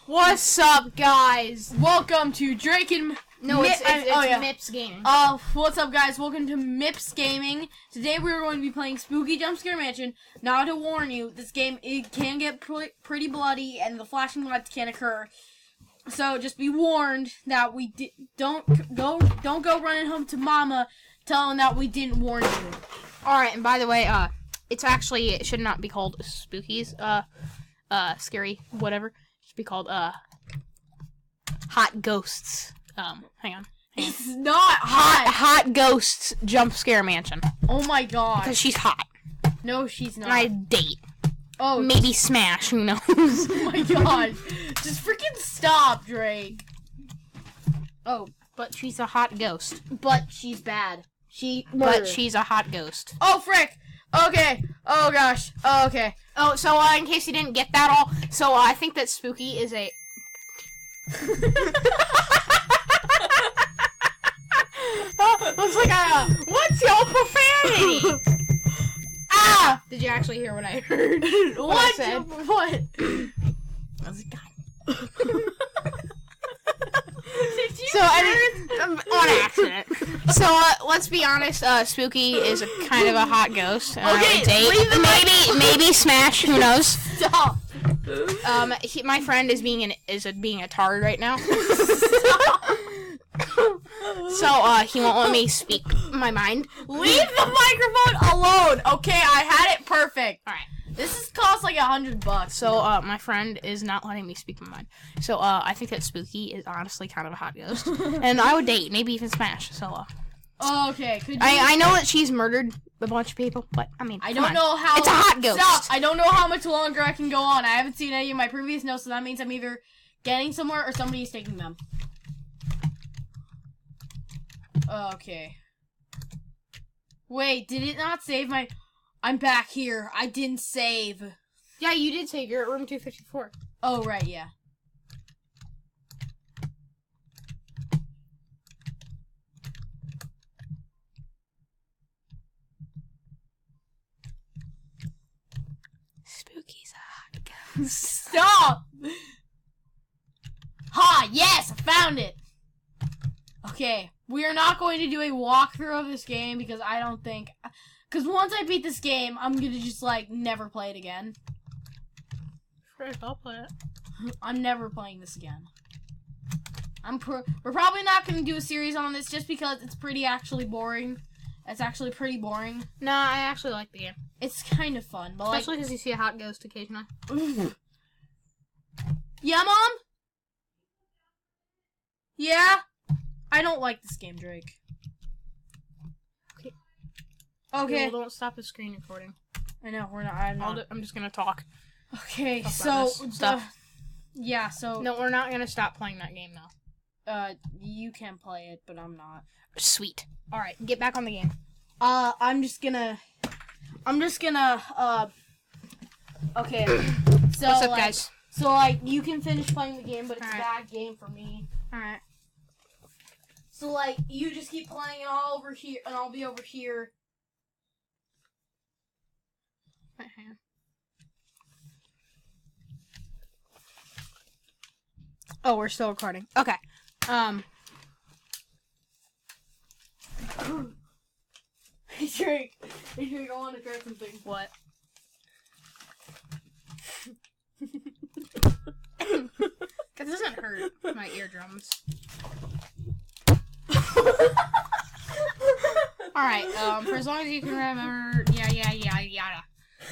What's up, guys? Welcome to Drake and... It's Mips Gaming. What's up, guys? Welcome to Mips Gaming. Today we're going to be playing Spooky Jump Scare Mansion. Now, to warn you, this game, it can get pretty bloody, and the flashing lights can occur. So, just be warned that we don't go running home to Mama telling that we didn't warn you. Alright, and by the way, it should not be called Spookies, scary, whatever. It should be called, Hot Ghosts. Hang on. It's not hot. Hot Ghosts Jump Scare Mansion. Oh my god. Because she's hot. No, she's not. And I date. Oh. Maybe smash, who knows? Oh my god. Just freaking stop, Drake. Oh, but she's a hot ghost. But she's bad. But she's a hot ghost. Oh, frick. Okay. Oh, gosh. Oh, okay. Oh, so, in case you didn't get that all, so, I think that Spooky is a... Looks like what's your profanity? Ah! Did you actually hear what I heard? What I said? What? I was like, God. Did you on accident. So, let's be honest, Spooky is a kind of a hot ghost. Okay, leave the maybe smash, who knows? Stop. My friend is being a tard right now. So, he won't let me speak my mind. Leave the microphone alone. Okay, I had it perfect. All right. This costs like $100. So, my friend is not letting me speak my mind. So, I think that Spooky is honestly kind of a hot ghost. And I would date, maybe even smash. So, okay. I know that she's murdered a bunch of people, but, I mean, I don't know how... It's a hot ghost. Stop. I don't know how much longer I can go on. I haven't seen any of my previous notes, so that means I'm either getting somewhere or somebody is taking them. Okay. Wait, did it not save my... I'm back here. I didn't save. Yeah, you did save. You're at room 254. Oh, right, yeah. Spooky's a hot ghost. Stop! Ha! Yes! I found it! Okay, we are not going to do a walkthrough of this game because I don't think... Because once I beat this game, I'm going to just, like, never play it again. Frick, I'll play it. I'm never playing this again. We're probably not going to do a series on this just because it's actually boring. It's actually pretty boring. Nah, I actually like the game. It's kind of fun. But especially because you see a hot ghost occasionally. Yeah, Mom? Yeah? I don't like this game, Drake. Okay. Well, don't stop the screen recording. I know, we're not. I'm just gonna talk. Okay, so stuff. Yeah, so. No, we're not gonna stop playing that game though. You can play it, but I'm not. Sweet. All right, get back on the game. I'm just gonna. Okay. So. What's up, guys? So like, you can finish playing the game, but it's All a bad game for me. All right. So like, you just keep playing it all over here, and I'll be over here. Right hand. Oh, we're still recording. Okay. Drake, I want to try something. What? That doesn't hurt my eardrums. Alright, for as long as you can remember, yada.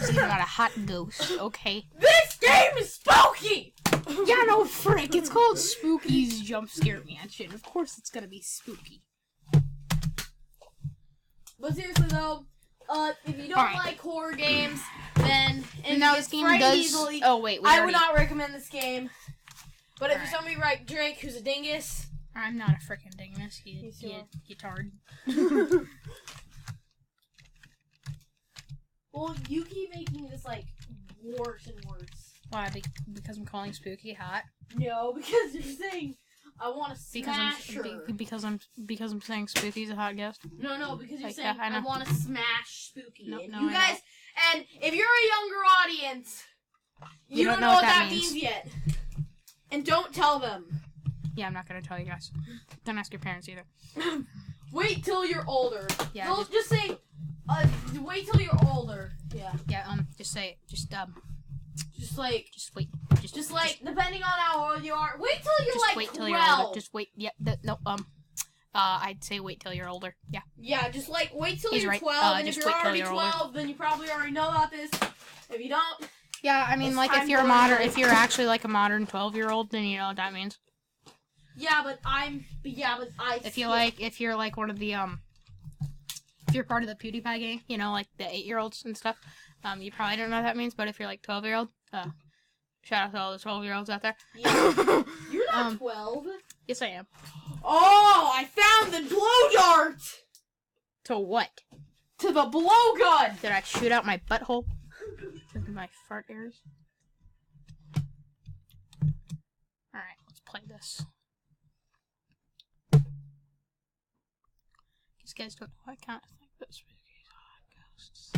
So you're not a hot ghost, okay? This game is spooky! Yeah, no frick, it's called Spooky's Jump Scare Mansion. Of course it's gonna be spooky. But seriously though, if you don't like horror games, then... And now this game does... Easily, oh wait, I would not recommend this game. But if you're somebody like Drake, who's a dingus... I'm not a frickin' dingus, you tard. Well, you keep making this, like, worse and worse. Why? Because I'm calling Spooky hot? No, because you're saying, I want to smash her. Because I'm saying Spooky's a hot ghost? No, because you're like, saying, I want to smash Spooky. No, and no, you guys, and if you're a younger audience, you don't know what that means yet. And don't tell them. Yeah, I'm not gonna tell you guys. Don't ask your parents either. Wait till you're older. Yeah. They'll just say, wait till you're older. Yeah. Yeah. Just say it. Just wait. Just depending on how old you are. Wait till you're just like wait 12. till you're older. Just wait. Yeah. No. I'd say wait till you're older. Yeah. Yeah. Just wait till He's you're right. 12. And if Just you're wait till already you're 12, older. then you probably already know about this. If you don't. Yeah. I mean, It's like time if you're to a go modern, to- if you're actually like a modern 12-year-old, then you know what that means. Yeah, but If you're like one of the if you're part of the PewDiePie gang, you know, like the 8-year-olds and stuff, you probably don't know what that means. But if you're like 12-year-old, shout out to all the 12-year-olds out there. Yeah. You're not 12. Yes, I am. Oh, I found the blow dart. To what? To the blow gun. Did I shoot out my butthole? With my fart ears? Alright, let's play this. These guys don't know I can't think that spooky ghosts.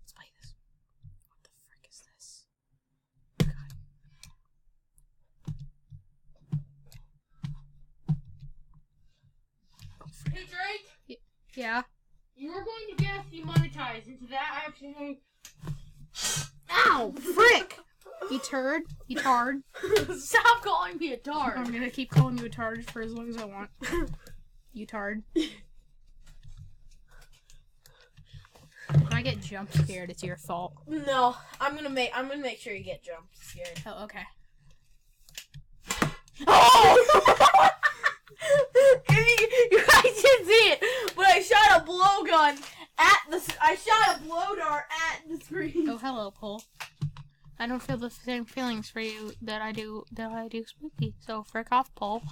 Let's play this. What the frick is this? God. Oh, frick. Hey, Drake. Yeah? You were going to get demonetized. Into that, I have to say... Ow! Frick! You turd. You tard. Stop calling me a tard. I'm gonna keep calling you a tard for as long as I want. You tard. If I get jump scared, it's your fault. No, I'm gonna make sure you get jump scared. Oh, okay. Oh! You guys didn't see it, but I shot a blowgun I shot a blow dart at the screen. Oh, hello, Pole. I don't feel the same feelings for you that I do Spooky. So frick off, Pole.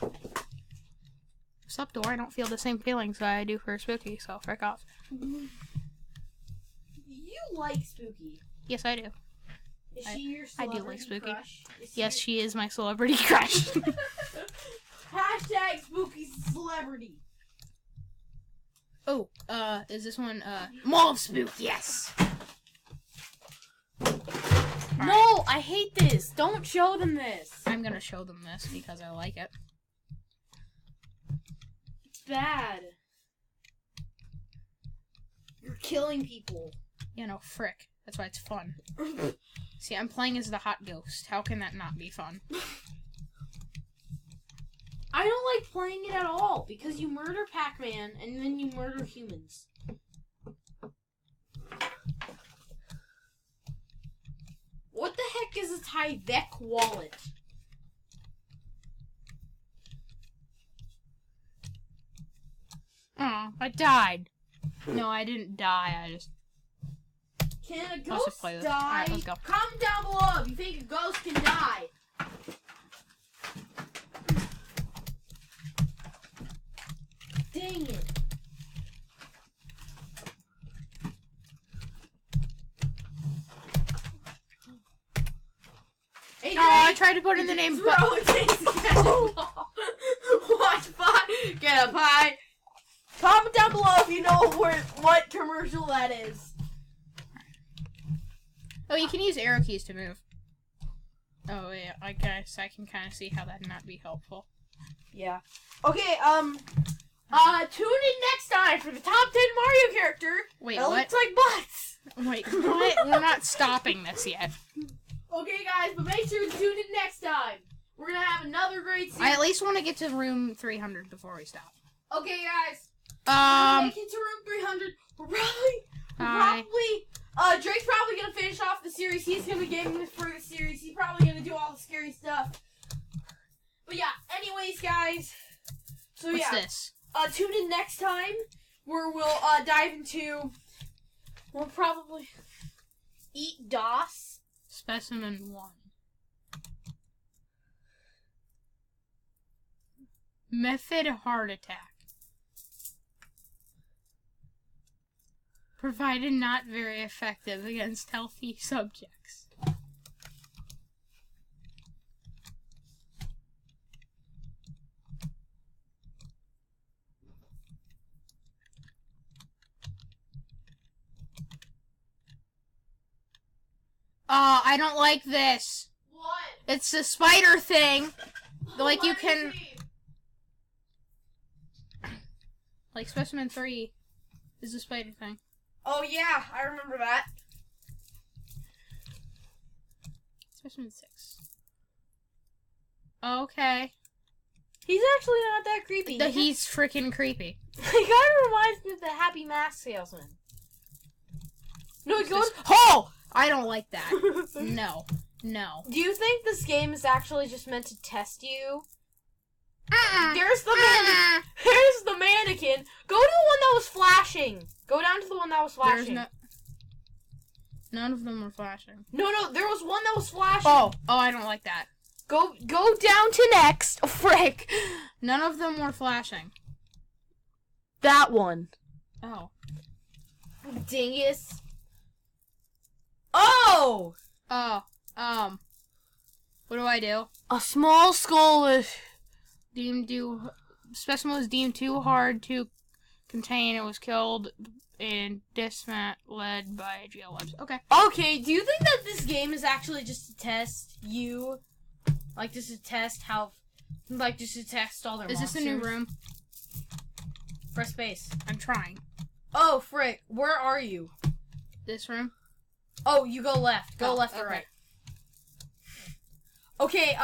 What's up, Door? I don't feel the same feelings that I do for Spooky. So frick off. You like Spooky? Yes, I do. Is she your I do celebrity like Spooky. crush? Yes, she is my celebrity crush. Hashtag Spooky celebrity. Oh, is this one, Mall of Spook? Yes! No, I hate this. Don't show them this. I'm gonna show them this because I like it. It's bad. You're killing people. You know, frick. That's why it's fun. See, I'm playing as the hot ghost. How can that not be fun? I don't like playing it at all because you murder Pac-Man and then you murder humans. What the heck is a Tyvek wallet? Oh, I died. No, I didn't die. I just... Can a Let's ghost just play this. die? Alright, let's go. Comment down below if you think a ghost can die. Dang it. Hey, Oh, I tried to put in the name, but... throw it into the basketball. Watch pie. Get a pie. Comment down below if you know what commercial that is. Oh, you can use arrow keys to move. Oh, yeah, I guess I can kind of see how that'd not be helpful. Yeah. Okay, tune in next time for the top 10 Mario character. Wait, that what? looks like butts. Wait, what? We're not stopping this yet. Okay, guys, but make sure to tune in next time. We're gonna have another great series. I at least want to get to room 300 before we stop. Okay, guys. We're making to room 300. Drake's probably gonna finish off the series. He's gonna be gaming for the series. He's probably gonna do all the scary stuff. But yeah, anyways, guys. So What's yeah, this? tune in next time where we'll dive into. We'll probably eat DOS. Specimen 1. Method heart attack. Provided not very effective against healthy subjects. I don't like this. What? It's the spider thing. Like, you can... Like, Specimen 3 is the spider thing. Oh, yeah. I remember that. Specimen 6. Okay. He's actually not that creepy. He's freaking creepy. He kind of reminds me of the Happy Mask Salesman. No, it goes... Oh! I don't like that. No. No. Do you think this game is actually just meant to test you? There's There's the mannequin. Go to the one that was flashing. Go down to the one that was flashing. None of them were flashing. No, there was one that was flashing. Oh, I don't like that. Go down to next. Oh, frick. None of them were flashing. That one. Oh. Dingus. Oh! What do I do? A small skull is... Specimen was deemed too hard to contain. It was killed and led by jail webs. Okay. Okay, do you think that this game is actually just to test you? Like, just to test how... Like, just to test all their monsters? Is this a new room? Press space. I'm trying. Oh, frick. Where are you? This room? Oh, you go left. Go left or right. Okay,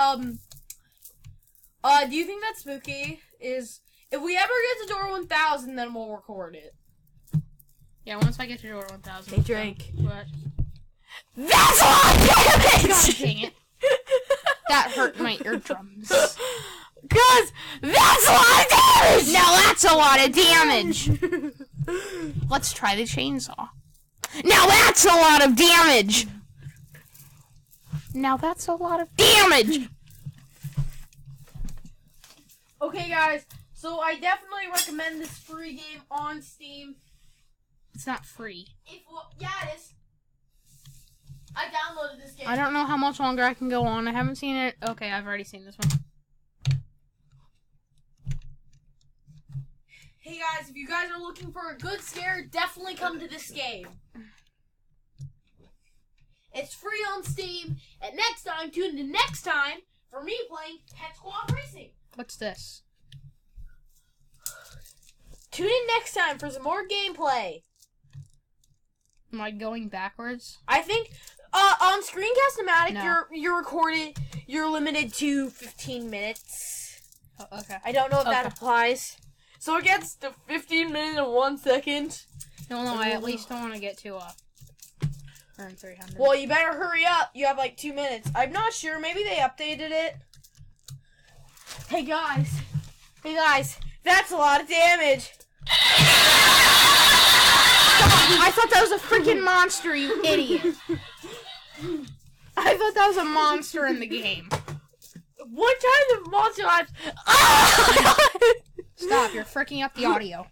do you think that spooky is... If we ever get to door 1000, then we'll record it. Yeah, once I get to door 1000. Hey, Drake. What? That's a lot of damage! God dang it. That hurt my eardrums. Cause that's a lot of damage! Now that's a lot of damage! Let's try the chainsaw. Now that's a lot of damage! Now that's a lot of damage! Okay, guys, so I definitely recommend this free game on Steam. It's not free. Yeah, it is. I downloaded this game. I don't know how much longer I can go on. I haven't seen it. Okay, I've already seen this one. Hey guys, if you guys are looking for a good scare, definitely come to this game. It's free on Steam, and next time, tune in next time for me playing Pet Squad Racing. What's this? Tune in next time for some more gameplay. Am I going backwards? I think on Screencast-O-Matic, No. you're limited to 15 minutes. Oh, okay. I don't know if that Okay. applies. So it gets to 15 minutes and 1 second. No, I at least don't want to get to earn 300. Well, you better hurry up. You have like 2 minutes. I'm not sure. Maybe they updated it. Hey guys, that's a lot of damage. I thought that was a freaking monster, you idiot. I thought that was a monster in the game. What kind of monster? Stop, you're freaking up the audio.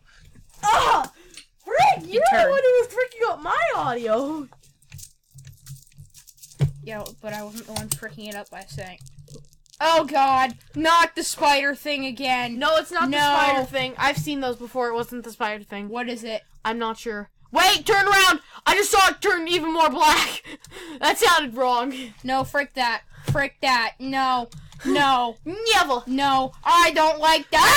Frick, you're the Turn. one who was freaking up my audio. Yeah, but I wasn't the one freaking it up by saying, oh god, not the spider thing again. No, it's not No. the spider thing. I've seen those before. It wasn't the spider thing. What is it? I'm not sure. Wait, turn around! I just saw it turn even more black. That sounded wrong. No, frick that. Frick that. No. No. Never. No. I don't like that.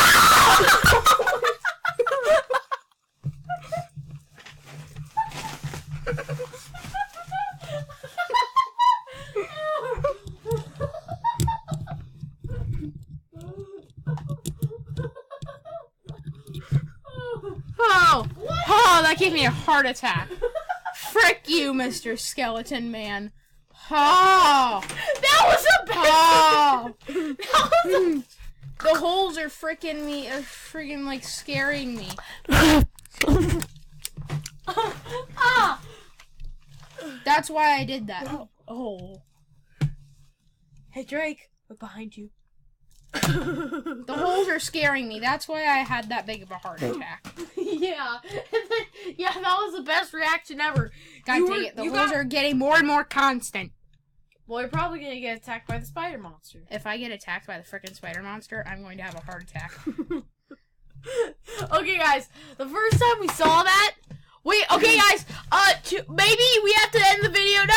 Oh, that gave me a heart attack. Frick you, Mr. Skeleton Man. Oh. That was a bad. Oh. That was The holes are freaking me, freaking like scaring me. Ah. That's why I did that. Oh. Hey Drake, look behind you. The holes are scaring me. That's why I had that big of a heart attack. Yeah. Yeah, that was the best reaction ever. God dang it. The holes are getting more and more constant. Well, you're probably gonna get attacked by the spider monster. If I get attacked by the frickin' spider monster, I'm going to have a heart attack. Okay, guys. The first time we saw that... Wait, okay, guys. Maybe we have to end the video. No!